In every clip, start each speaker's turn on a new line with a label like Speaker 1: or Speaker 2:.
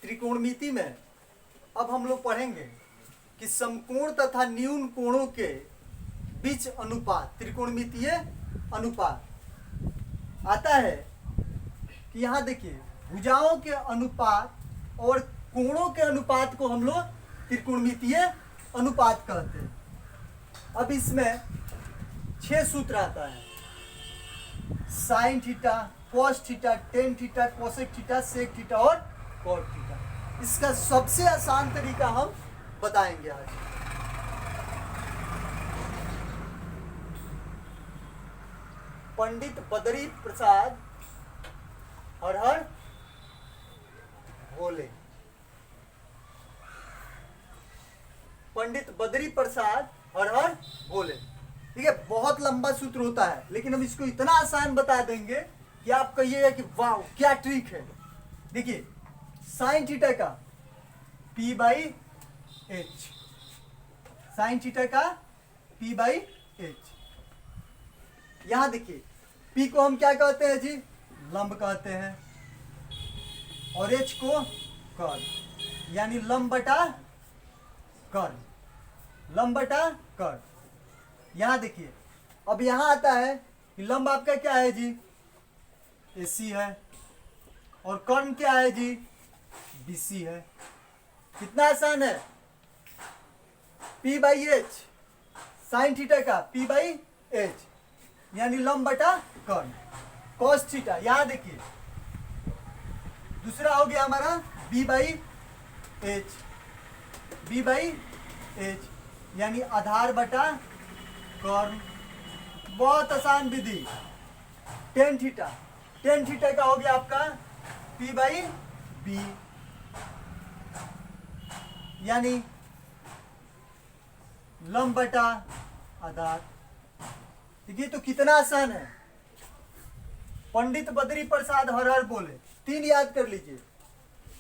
Speaker 1: त्रिकोणमिति में अब हम लोग पढ़ेंगे कि समकोण तथा न्यून कोणों के बीच अनुपात, त्रिकोणमितीय अनुपात आता है कि यहाँ देखिए भुजाओं के अनुपात और कोणों के अनुपात को हम लोग त्रिकोणमितीय अनुपात कहते हैं। अब इसमें 6 सूत्र आता है, sine theta, cos theta, tan theta, cosec theta, sec theta और कॉट थीटा। इसका सबसे आसान तरीका हम बताएंगे आज। पंडित बद्री प्रसाद हर हर भोले। पंडित बद्री प्रसाद हर हर भोले। ठीक है, बहुत लंबा सूत्र होता है लेकिन हम इसको इतना आसान बता देंगे कि आप कहिएगा कि वाह क्या ट्रिक है। देखिए साइन थीटा का P by H, sine theta का P बाई एच। यहां देखिए P को हम क्या कहते हैं जी, लंब कहते हैं, और H को कर्ल, यानी लंब बटा कर्ल, लंब बटा कर्ल। यहां देखिए अब यहां आता है कि लंब आपका क्या है जी, AC है, और कर्ण क्या है जी, BC है। कितना आसान है, P by H, sine theta का P बाई एच, यानी लंब बटा कर्ण। कॉस थीटा, यहां देखिए दूसरा हो गया हमारा B by H, B by H, यानी आधार बटा कर्ण। बहुत आसान विधि। टेन थीटा, टेन थीटा का हो गया आपका P बाई बी, यानी लंब बटा आधार। देखिए तो कितना आसान है। पंडित बद्री प्रसाद हर हर बोले, 3 याद कर लीजिए,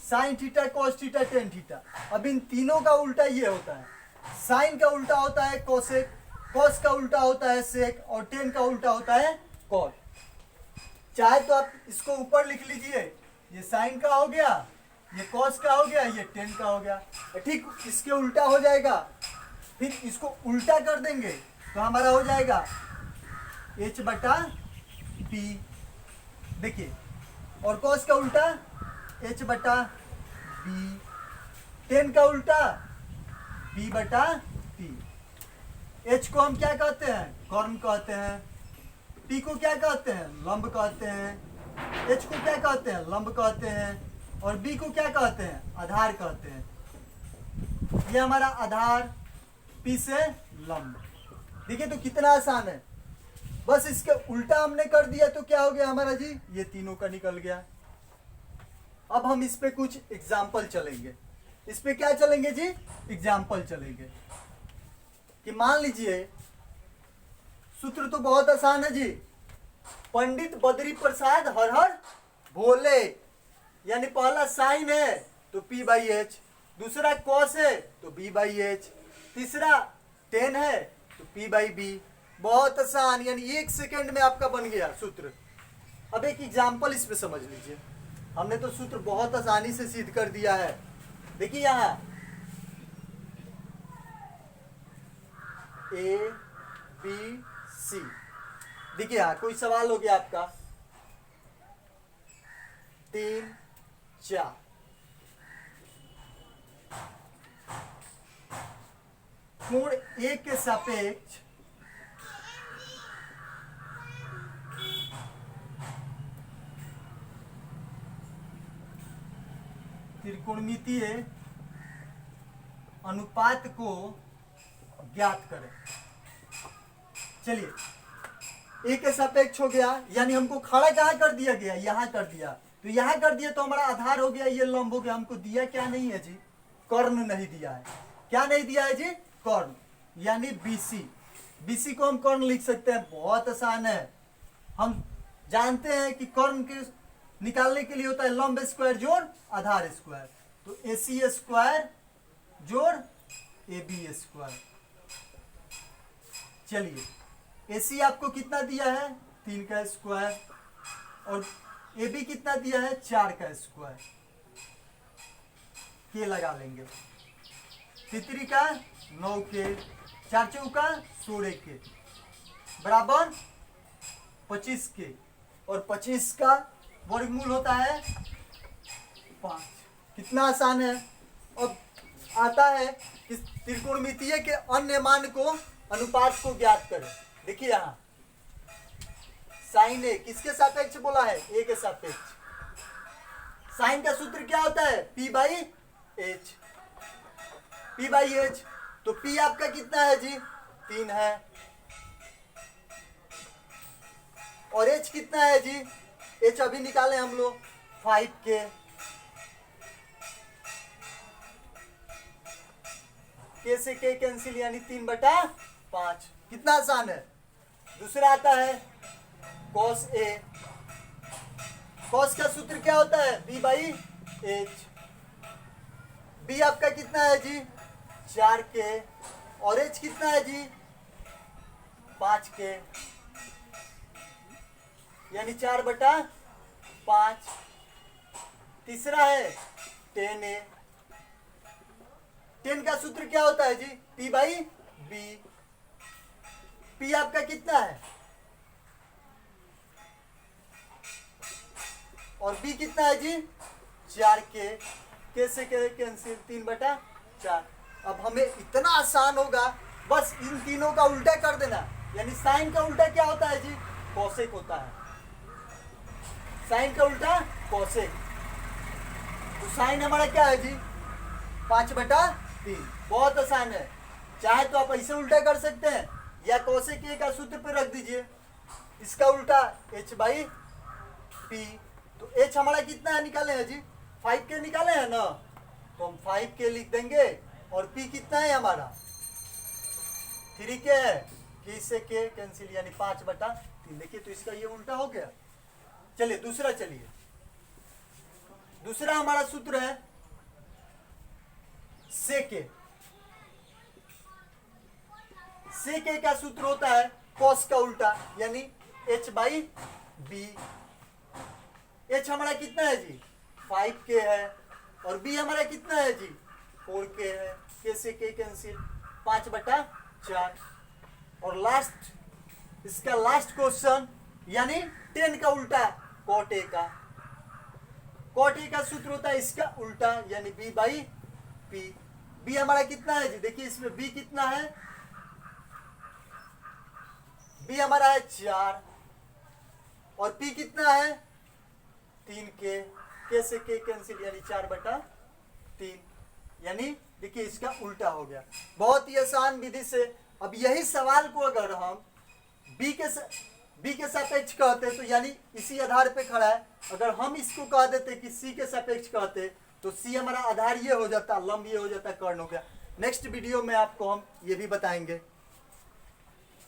Speaker 1: sign theta, cos theta, tan theta. अब इन तीनों का उल्टा ये होता है, साइन का उल्टा होता है कोसेक, कॉस का उल्टा होता है सेक, और टेन का उल्टा होता है कॉट। चाहे तो आप इसको ऊपर लिख लीजिए, ये साइन का हो गया, ये कॉस का हो गया, ये टेन का हो गया, ठीक इसके उल्टा हो जाएगा। फिर इसको उल्टा कर देंगे तो हमारा हो जाएगा H बटा P। देखिए, और कॉस का उल्टा H बटा B, टेन का उल्टा B बटा P। H को हम क्या कहते हैं, कर्ण कहते हैं, P को क्या कहते हैं, लंब कहते हैं, H को क्या कहते हैं, लंब कहते हैं, और B को क्या कहते हैं, आधार कहते हैं। ये हमारा आधार, P से लंब। देखिए तो कितना आसान है, बस इसके उल्टा हमने कर दिया तो क्या हो गया हमारा जी, ये तीनों का निकल गया। अब हम इस पे कुछ एग्जाम्पल चलेंगे। इस पे क्या चलेंगे जी, एग्जाम्पल चलेंगे। कि मान लीजिए सूत्र तो बहुत आसान है जी, पंडित बद्री प्रसाद हर हर भोले, यानी पहला साइन है तो P बाई एच, दूसरा कॉस है तो B बाई एच, तीसरा टेन है तो P बाई बी। बहुत आसान, यानी 1 सेकेंड में आपका बन गया सूत्र। अब एक एग्जाम्पल इस पे समझ लीजिए, हमने तो सूत्र बहुत आसानी से सिद्ध कर दिया है। देखिए यहां A B C, देखिए यहां कोई सवाल हो गया आपका 3 4, कोण A के सापेक्ष त्रिकोणमितीय अनुपात को ज्ञात करें। चलिए A के सापेक्ष हो गया, यानी हमको खड़ा कहाँ कर दिया गया, यहां कर दिया, तो यहां कर दिया तो हमारा आधार हो गया, ये लंब हो गया। हमको दिया क्या नहीं है जी, कर्ण नहीं दिया है। क्या नहीं दिया है जी, कर्ण, यानी BC। BC को हम कर्ण लिख सकते हैं, बहुत आसान है। हम जानते हैं कि कर्ण के निकालने के लिए होता है लंब स्क्वायर जोड़ आधार स्क्वायर, तो AC स्क्वायर जोड़ AB स्क्वायर। चलिए AC आपको कितना दिया है, 3 का स्क्वायर, और AB कितना दिया है, 4 का स्क्वायर। के लगा लेंगे। तितरी का 9 के, 4 चौका 16 के बराबर 25 के, और 25 का वर्गमूल होता है 5। कितना आसान है। अब आता है कि त्रिकोणमितीय के अन्य मान को, अनुपात को ज्ञात करें। देखिए यहाँ साइन ए किसके सापेक्ष बोला है, ए के सापेक्ष। साइन का सूत्र क्या होता है, P by H. P by H, तो पी आपका कितना है जी, 3 है, और एच कितना है जी, एच अभी निकाले हम लोग 5 के। के से के कैंसिल यानी 3/5। कितना आसान है। दूसरा आता है कॉस ए। कॉस का सूत्र क्या होता है, बी बाई एच। बी आपका कितना है जी, 4 के, और एच कितना है जी, 5 के, यानी 4/5। तीसरा है 10 ए। 10 का सूत्र क्या होता है जी, पी बाई बी। पी आपका कितना है, और बी कितना है जी, 4 के से के कैंसिल 3/4। अब हमें इतना आसान होगा, बस इन तीनों का उल्टा कर देना। यानी साइन का उल्टा क्या होता है जी, कोसेक होता है। साइन का उल्टा कोसेक। तो साइन हमारा क्या है जी, 5/3। बहुत आसान है। चाहे तो आप ऐसे उल्टा कर सकते हैं, या कोसेक ए का सूत्र पे रख दीजिए, इसका उल्टा h बाई पी। तो h हमारा कितना है निकाले हैं जी, 5 के निकाले हैं ना, तो हम 5 के लिख देंगे, और p कितना है हमारा 3 के है, k से k कैंसिल यानी 5/3। देखिए तो इसका ये उल्टा हो गया। चलिए दूसरा, दूसरा हमारा सूत्र है सेके। सेके का सूत्र होता है कॉस का उल्टा, यानी h बाई बी। h हमारा कितना है जी, 5 के है, और b हमारा कितना है जी, 4 के है। के से के कैंसिल 5/4। और लास्ट, इसका लास्ट क्वेश्चन, यानी 10 का उल्टा कॉट ए का। कॉट ए का सूत्र होता है इसका उल्टा, यानी b बाई पी। बी हमारा कितना है जी, देखिए इसमें बी कितना है, बी हमारा है 4, और पी कितना है 3 के से के कैंसिल यानी 4/3। यानी देखिए इसका उल्टा हो गया। बहुत ही आसान विधि से। अब यही सवाल को अगर हम बी के सापेक्ष कहते तो यानी इसी आधार पे खड़ा है। अगर हम इसको कह देते कि सी के सापेक्ष कहते, तो सी हमारा आधार ये हो जाता, लंब ये हो जाता, कर्ण हो गया। नेक्स्ट वीडियो में आपको हम ये भी बताएंगे।